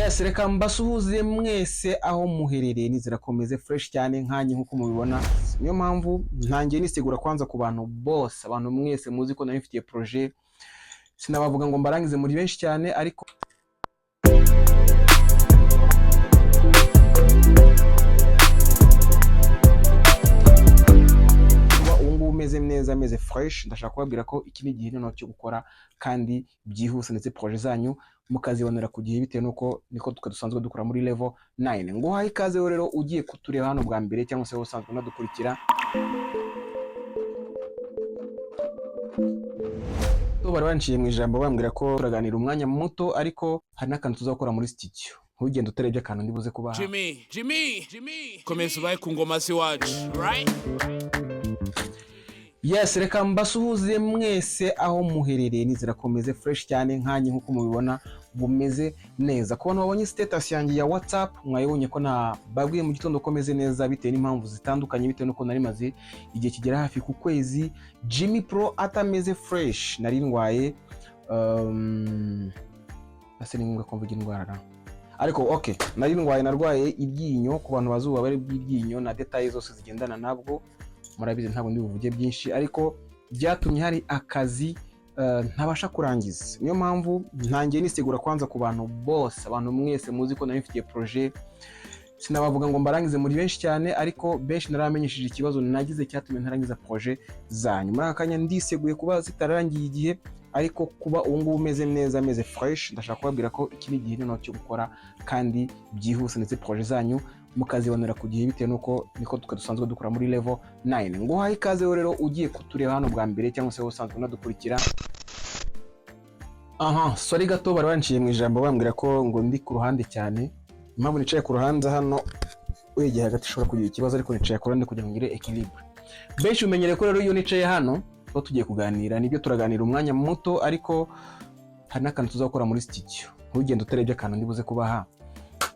Yes, reka mbasuhuze mwese aho muherereye nizera komeze fresh cyane nkanyi nkuko mubibona. Niyo mpamvu ntangiye nisigura kwanza ku bantu bose, abantu mwese muzi ko nabifitiye projet. Sinabavuga ngo mbarangize muri benshi cyane, ariko meze neza, meze fresh. Ndashaka kubabwira ko iki ni igihe noneho cyo gukora kandi byihuse, ndetse projet zanyu mukazibonera ku gihe bitewe nuko niko dusanzwe dukora muri level 9. Ngo hayi ikaze rero ugiye kutureba hano bwa mbere cyangwa se usanzwe unadukurikira. Bari banciye mu ijambo bambwira ko turaganira umwanya muto, ariko hari n'akantu tuzakora muri studio. Ntugende utarebye akantu ndibuze kubaha. Jimmy komeza ubaye ku ngoma si wacu, right? Yes, reka mbasuhuze mwese aho muherereye nizera komeze fresh cyane nkanyi nkuko mubibona. Mumeze neza. Ku bantu babonye status yanjye ya WhatsApp mwayibonye ko babwiye mu gitondo komeze neza bitewe n'impamvu zitandukanye, bitewe nuko nari maze igihe kigera hafi ku kwezi Jimmy Pro atameze fresh. Nari ndwaye ase ni ngombwa ko mvuga indwara, ariko okay, nari narwaye iryinyo. Ku bantu bazuba bari bw'iryinyo na details zose zigendana nabwo murabizi, ntabwo ndi buvuge byinshi, ariko byatumye hari akazi ntabasha kurangiza. Niyo mpamvu ntangiye nisigura kwanza ku bantu bose, abantu mwese muzi ko nabifitiye projet. Sinabavuga ngo mbarangize muri benshi cyane, ariko benshi naramenyeshije ikibazo nagize cyatumye ntarangiza projet zanyu. Muri akanya ndiseguye kuba zitarangiye igihe, ariko kuba ubu ngubu meze neza, meze fresh. Ndashaka kubabwira ko iki ni igihe noneho cyo gukora kandi byihuse, ndetse projet zanyu mukazibonera ku gihe bitewe nuko niko dusanzwe dukora muri level 9. Ngo hayi ikaze rero ugiye kutureba hano bwa mbere cyangwa se usanzwe unadukurikira. Sorry gato, bari banciye mu ijambo bambwira ko ngo ndi ku ruhande cyane. Impamvu nicaye ku ruhande hano wegeye hagati ishobora kugira ikibazo, ariko nicaye ku ruhande kugira ngo ngire equilibre. Benshi umenyereye ko rero iyo nicaye hano ko tugiye kuganira, nibyo turaganira umwanya muto, ariko hari n'akantu tuzakora muri studio. Ntugende utarebye akantu ndibuze kubaha,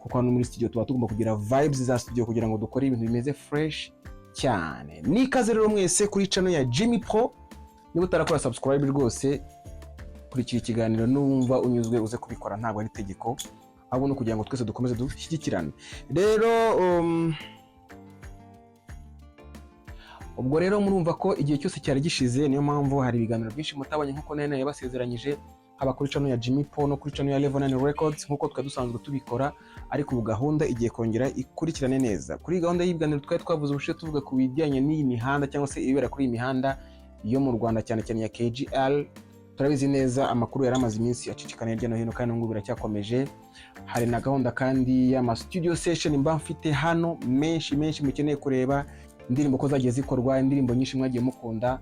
kuko hano muri studio tuba tugomba kugira vibes za studio kugira ngo dukore ibintu bimeze fresh cyane. Ni ikaze rero mwese kuri channel ya Jimmy Pro. Niba utarakora subscribe rwose kurikira ikiganiro, numva unyuzwe uze kubikora, ntabwo ari tegeko, ahubwo no kugira ngo twese dukomeze dushyigikirane. Rero ubwo rero murumva ko igihe cyose cyari gishize, niyo mpamvu hari ibiganiro byinshi mutabanye nkuko nari yabasezeranyije, haba kuri channel ya Jimmy Pro no kuri channel ya Level 9 Records nkuko twa dusanzwe tubikora. Ariko ubu gahunda igiye kongera ikurikirane neza. Kuri gahunda y'ibiganiro twari twavuze ubushe tuvuga ku bijyanye n'iyi mihanda cyangwa se ibibera kuri iyi mihanda yo mu Rwanda, cyane cyane ya KGL. Turabizi neza amakuru yaramaze iminsi acicikana hirya no hino, kandi ngo biracyakomeje. Hari na gahunda kandi y'ama studio session mba mfite hano menshi mukeneye kureba, indirimbo ko zagiye zikorwa, indirimbo nyinshi mwagiye mukunda,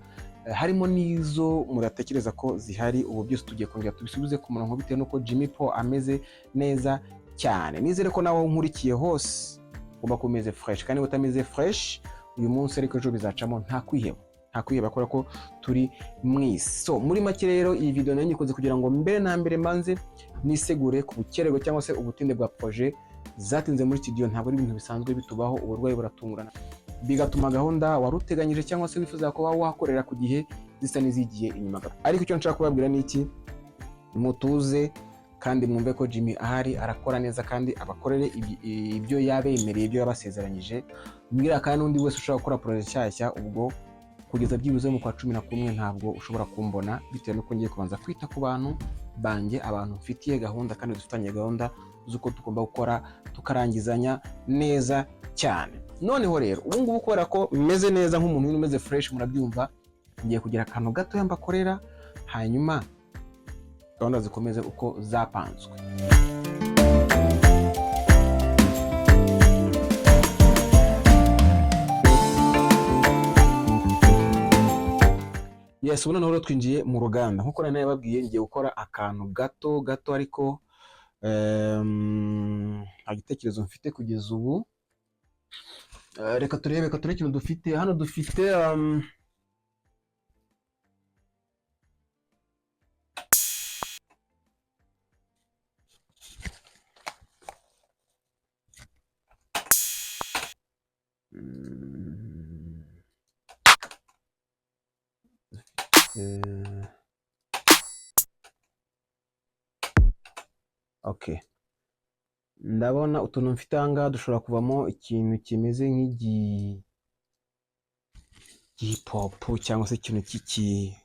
harimo nizo muratekereza ko zihari. Ubu byose tugiye kongera tubisubize ku murongo bitewe nuko Jimmy Pro ameze neza cyane. Nizere ko nawe nkurikiye hose uba kumeze fresh, kandi utameze fresh uyu munsi ariko ejo bizacamo. Nta kwiheba kubera ko turi mwisi. So muri make rero iyi video nayo nyikoze kugira ngo mbere na mbere manze nisegure ku bukererwe cyangwa se ubutinde bwa projet zatinze muri studio. Ntabwo ari ibintu bisanzwe bitubaho, uburwayi buratungurana, bigatuma gahunda waruteganyije cyangwa se wifuza kuba wakorera ku gihe zisa n'izigiye inyuma gato. Ariko icyo nshaka kubabwira ni iki: mutuze kandi mwumve ko Jimmy ahari arakora neza, kandi abakorere ibyo yabemereye, ibyo yabasezeranyije. Mbwira kandi n'undi wese ushaka gukora projet nshyashya, ubwo kugeza byibuze mu kwa 11 ntabwo ushobora kumbona, bitewe nuko ngiye kubanza kwita ku bantu banjye, abantu mfitiye gahunda kandi dufitanye gahunda z'uko tugomba gukora tukarangizanya neza cyane. Noneho rero ubu ngubu kubera ko meze neza nk'umuntu umeze fresh, murabyumva, ngiye kugira akantu gato mbakorera, hanyuma gahunda zikomeze uko zapanzwe. Yes, ubu noneho twinjiye mu ruganda. Nkuko nari nababwiye ngiye gukora akantu gato, ariko agitekerezo mfite kugeza ubu. Reka turebe ikintu dufite hano. Dufite okay, ndabona utuntu mfite aha ngaha dushobora kuvamo ikintu kimeze nk'igipopu cyangwa se ikintu cy'ikidrili.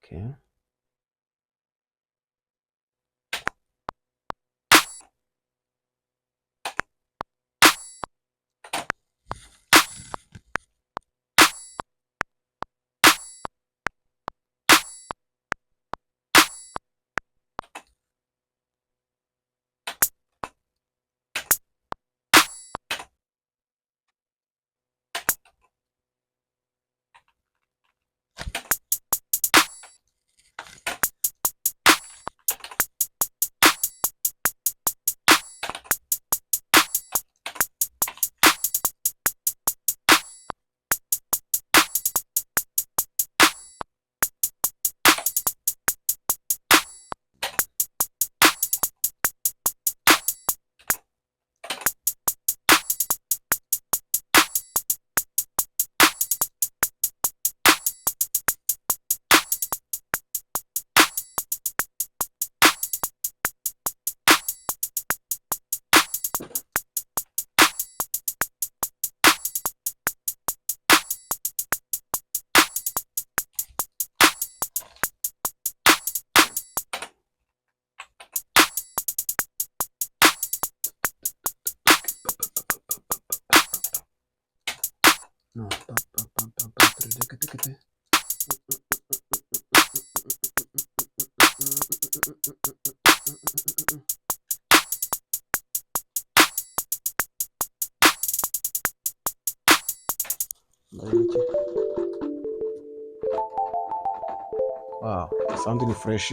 Okay. No, wow, sound ni fresh.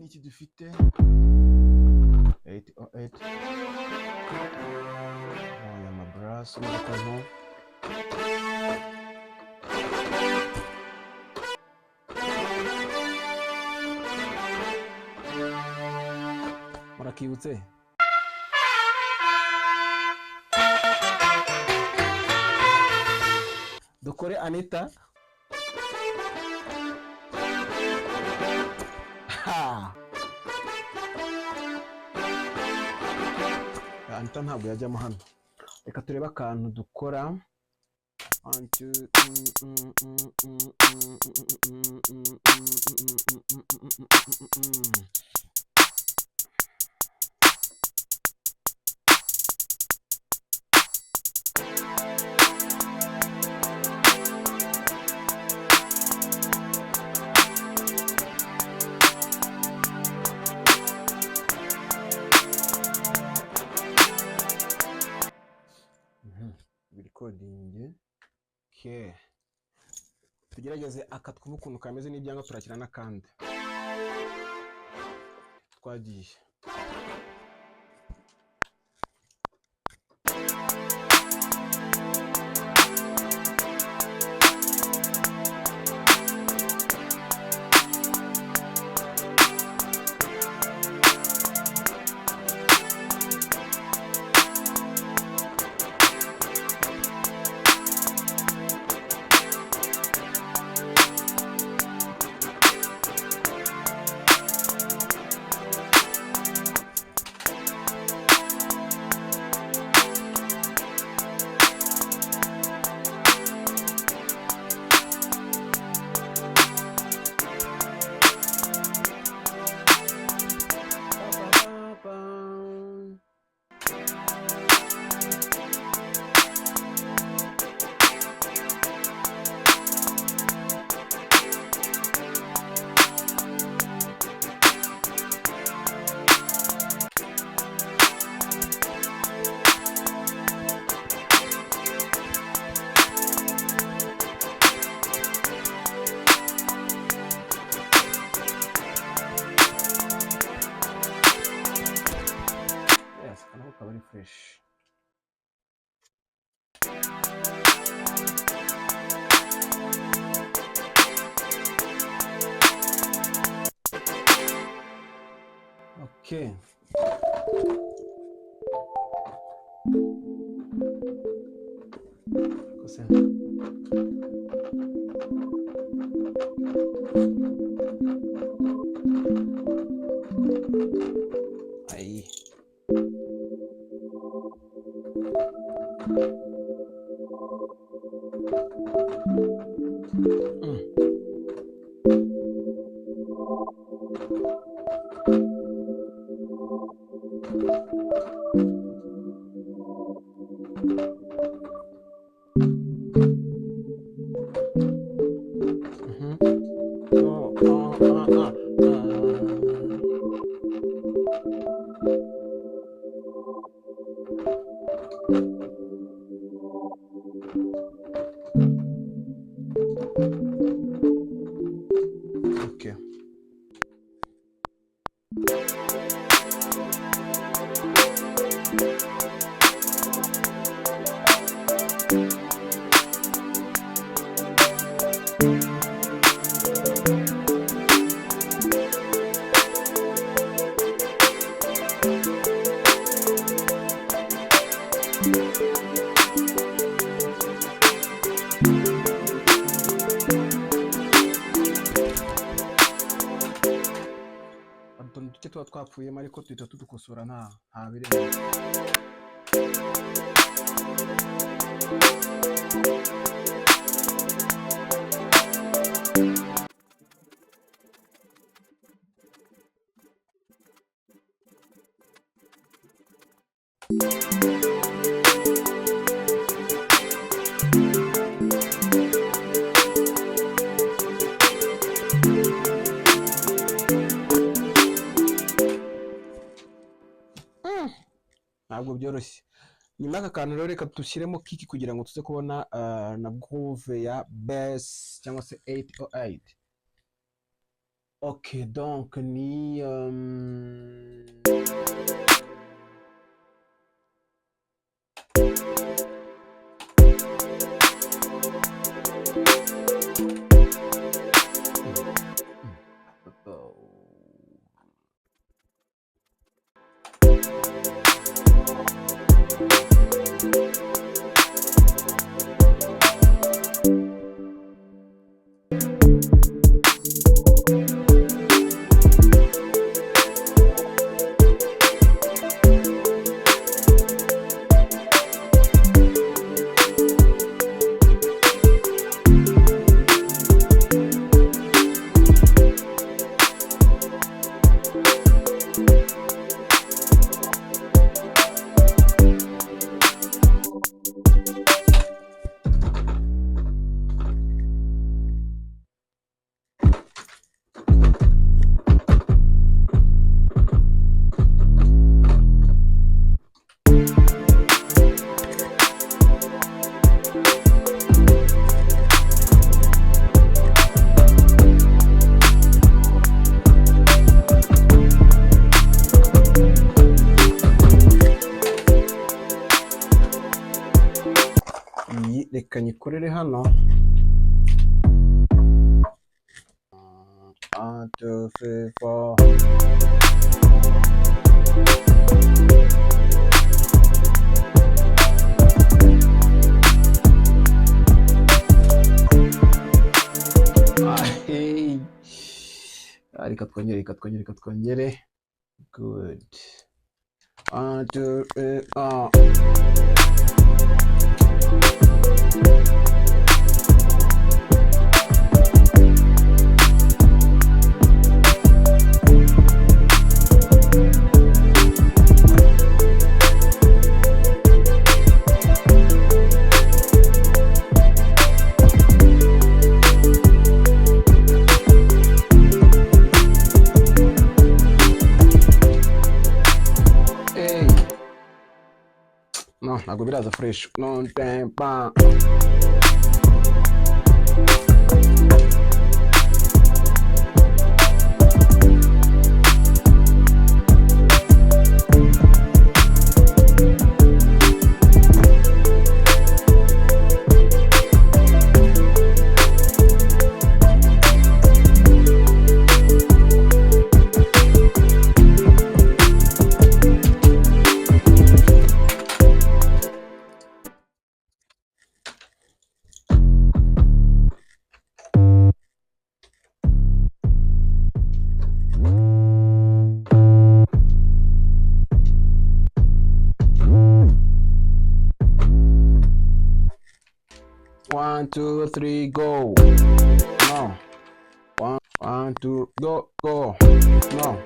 Iki dufite 808 aya mabrass n'akantu murakibutse. Dukore Anita. Anita ntabwo yajyamo hano. Reka turebe akantu dukora. Recording. Okay. Tugerageze aka twumva ukuntu kameze n'ibyanga turakira n'akandi. Twagiye. yes kanako kaba ari fresh. Okay. Kose. Aí. Okay. Utuntu duke tuba twapfuyemo ariko tuhita tudukosora nta birenze. Ntabwo byoroshye. Nyuma y'aka kantu rero reka dushyiremo kiki kugira ngo tuze kubona na groove ya bass cyangwa se 808. Okay, donc ni reka nyikorere hano. 1 2 3 4 reka twongere. Good. 1 2 3 No, ntabwo biraza fresh. No tempa. 1 2 3 go. No. 1 2 go go. No.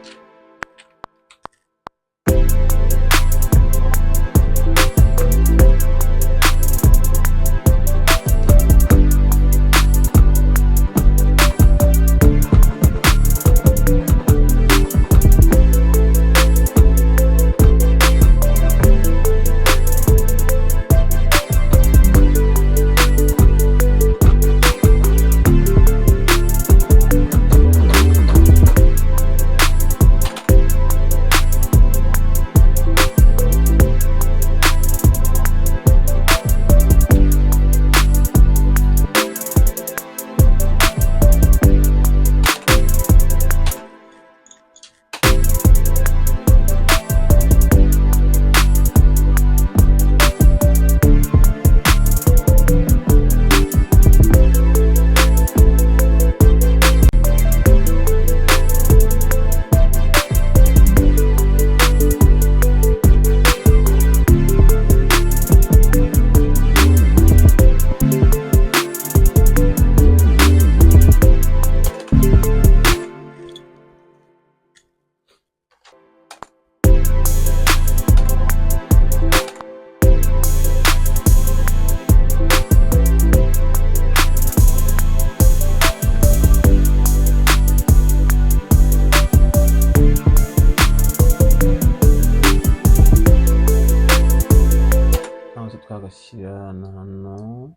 Gushyira hano.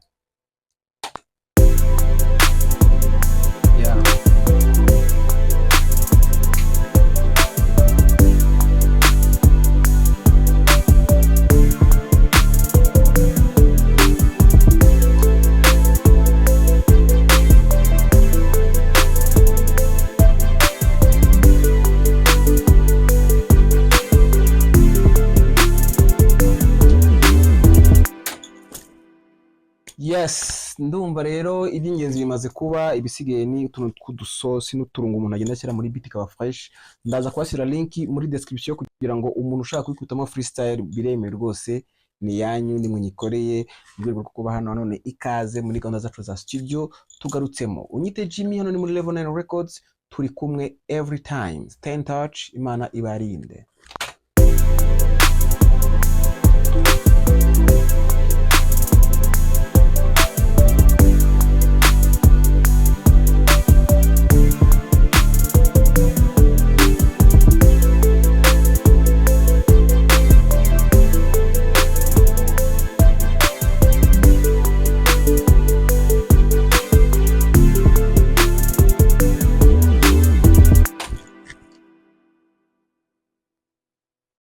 Yeah. Yes, ndumva rero iby'ingenzi bimaze kuba, ibisigaye ni utuntu tw'udusosi n'uturungo umuntu agenda ashyira muri beat ikaba fresh. Ndaza kubashyira link muri description kugira ngo umuntu ushaka kwikutamo freestyle biremewe rwose, ni yanyu ni mwenyikoreye mu rwego rwo kuba hano none ikaze muri gahunda zacu za studio tugarutsemo. Unyite Jimmy, hano ni muri Level 9 Records, turi kumwe every time. Stay in touch, Imana ibarinde.